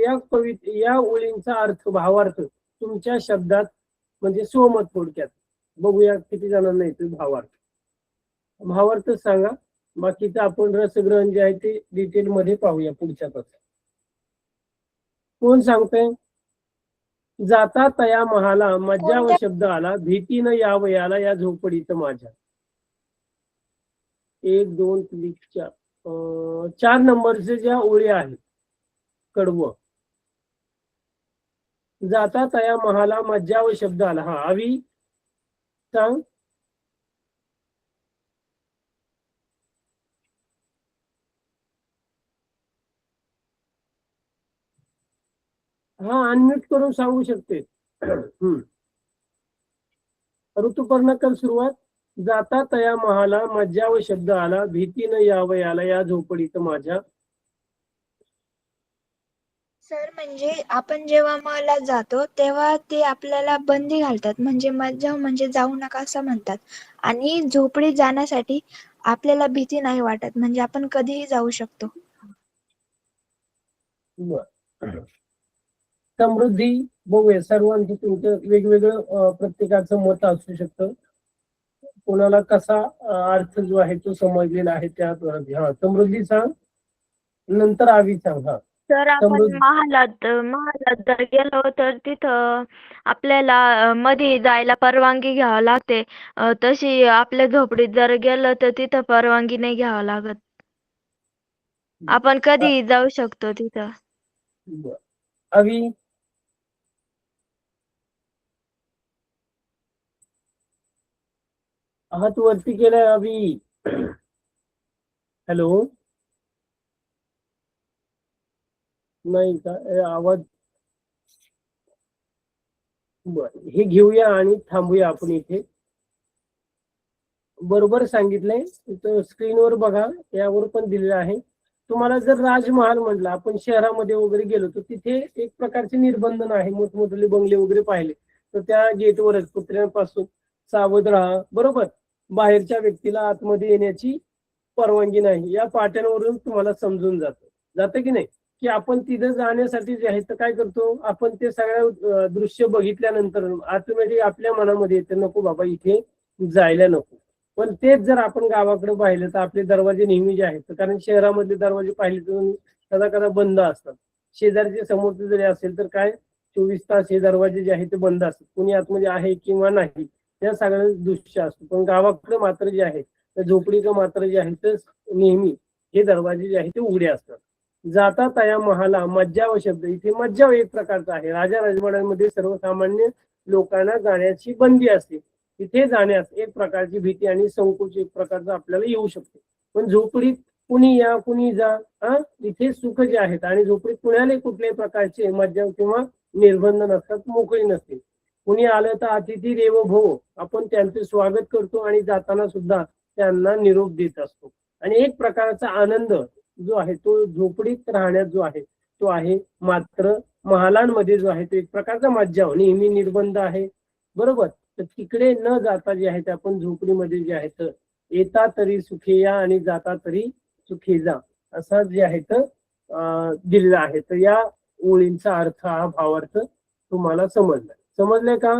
या ओळींचा अर्थ, भावार्थ तुमच्या शब्दात म्हणजे स्वमत थोडक्यात बघूया किती जणांना येतो भावार्थ. भावार्थ सांगा, बाकीचं आपण रसग्रहण जे आहे ते डिटेल मध्ये पाहूया पुढच्या तासात. कोण सांगतंय? जाता तया महाला मज्जाव शब्द आला, भीती न यावयाला या झोपडीत माझ्या. 1 2 3 4 4 नंबरचे ज्या ओळी आहेत कडवं. जाता तया महाला मज्जाव शब्द आला. अवी सांग. अनम्यूट करून सांगू शकते. ऋतुपर्णा कर सुरुवात. जाता तया महाला मज्जाव शब्द आला, भीती न यावयाला या झोपडीत माझ्या. सर म्हणजे आपण जेव्हा मला जातो तेव्हा ते आपल्याला बंदी घालतात, म्हणजे मज्जाव म्हणजे जाऊ नका असं म्हणतात. आणि झोपडीत जाण्यासाठी आपल्याला भीती नाही वाटत, म्हणजे आपण कधीही जाऊ शकतो. समृद्धी, बघूया सर्वांचं तुमचं वेगवेगळं प्रत्येकाचं मत असू शकतं. कोणाला कसा अर्थ जो आहे तो समजलेला आहे त्या हा समृद्धी सांग, नंतर आवी सांग. हा तर आपण समृद्धी. महालात जर गेलो तर तिथं आपल्याला मध्ये जायला परवानगी घ्यावी लागते. तशी आपल्या झोपडीत जर गेलं तर तिथं परवानगी नाही घ्यावं लागत. आपण कधी जाऊ शकतो तिथं. बरं. आवी हात वरती केलाय आवी. हॅलो, नाही का आवाज? बर, हे घेऊया आणि थांबूया आपण इथे. बरोबर सांगितलंय, स्क्रीनवर बघा, यावर पण दिलेलं आहे. तुम्हाला जर राजमहाल म्हटलं, आपण शहरामध्ये वगैरे गेलो तर तिथे एक प्रकारचे निर्बंधन आहे. मोठमोठे बंगले वगैरे पाहिले तर त्या गेटवरच कुत्र्यांपासून सावध राहा, बरोबर. बाहेरच्या व्यक्तीला आतमध्ये येण्याची परवानगी नाही. या पाट्यांवरून तुम्हाला समजून जातं की नाही, की आपण तिथे जाण्यासाठी जे आहे तर काय करतो आपण, ते सगळ्या दृश्य बघितल्यानंतर ऑटोमॅटिक आपल्या मनामध्ये येते नको बाबा इथे जायला नको. पण तेच जर आपण गावाकडे पाहिलं तर आपले दरवाजे नेहमी जे आहेत, कारण शहरामधले दरवाजे पाहिले तर कदा बंद असतात. शेजारचे समोरचे जरी असेल तर काय 24 तास हे दरवाजे जे आहेत ते बंद असतात, कोणी आतमध्ये आहे किंवा नाही या सगळ्या दृश्य असतं. पण गावाकडे मात्र जे आहे तर झोपडीचं मात्र जे आहे तर नेहमी हे दरवाजे जे आहेत ते उघडे असतात. जाता तया महाला मज्जाव शब्द, इथे मज्जाव एक प्रकारचा आहे. राजा राजवाड्यांमध्ये सर्वसामान्य लोकांना जाण्याची बंदी असते. तिथे जाण्यास एक प्रकारची भीती आणि संकोच एक प्रकारचा आपल्याला येऊ शकतो. पण झोपडीत कुणी या कुणी जा, इथे सुख जे आहेत. आणि झोपडीत कुणाला कुठल्याही प्रकारचे मज्जाव किंवा निर्बंध नसतात, मोकळी नसते. कुणी आलं तर अतिथी देवो भव, आपण त्यांचे स्वागत करतो आणि जाताना सुद्धा त्यांना निरोप देत असतो. आणि एक प्रकारचा आनंद जो आहे तो झोपडीत राहण्यात जो आहे तो आहे. मात्र महालांमध्ये जो आहे तो एक प्रकारचा मज्जाव, नेहमी निर्बंध आहे, बरोबर. तर तिकडे न जाता जे आहे ते आपण झोपडीमध्ये जे आहे तर येता तरी सुखे या आणि जाता तरी सुखे जा, असा जे आहे तर दिलेला आहे. तर या ओळींचा अर्थ, हा भावार्थ तुम्हाला समजलाय का?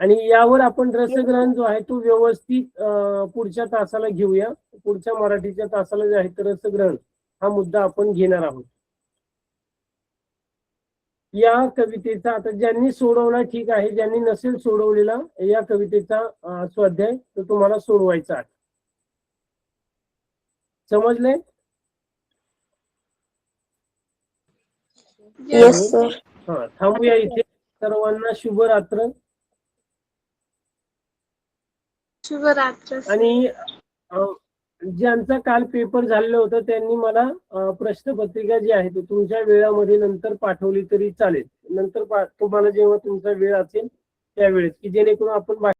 आणि यावर आपण रसग्रहण जो आहे तो व्यवस्थित पुढच्या तासाला घेऊया. पुढच्या मराठीच्या तासाला जे आहे तर रसग्रहण हा मुद्दा आपण घेणार आहोत. या कवितेचा आता ज्यांनी सोडवला ठीक आहे, ज्यांनी नसेल सोडवलेला या कवितेचा स्वाध्याय तो तुम्हाला सोडवायचा आहे. समजले? Yes sir. हा, थांबूया इथे. सर्वांना शुभरात्र. शुभरात्र. आणि ज्यांचा काल पेपर झालेलं होतं त्यांनी मला प्रश्नपत्रिका जी आहे ती तुमच्या वेळामध्ये नंतर पाठवली तरी चालेल. नंतर तुम्हाला जेव्हा तुमचा वेळ असेल त्यावेळेस, की जेणेकरून आपण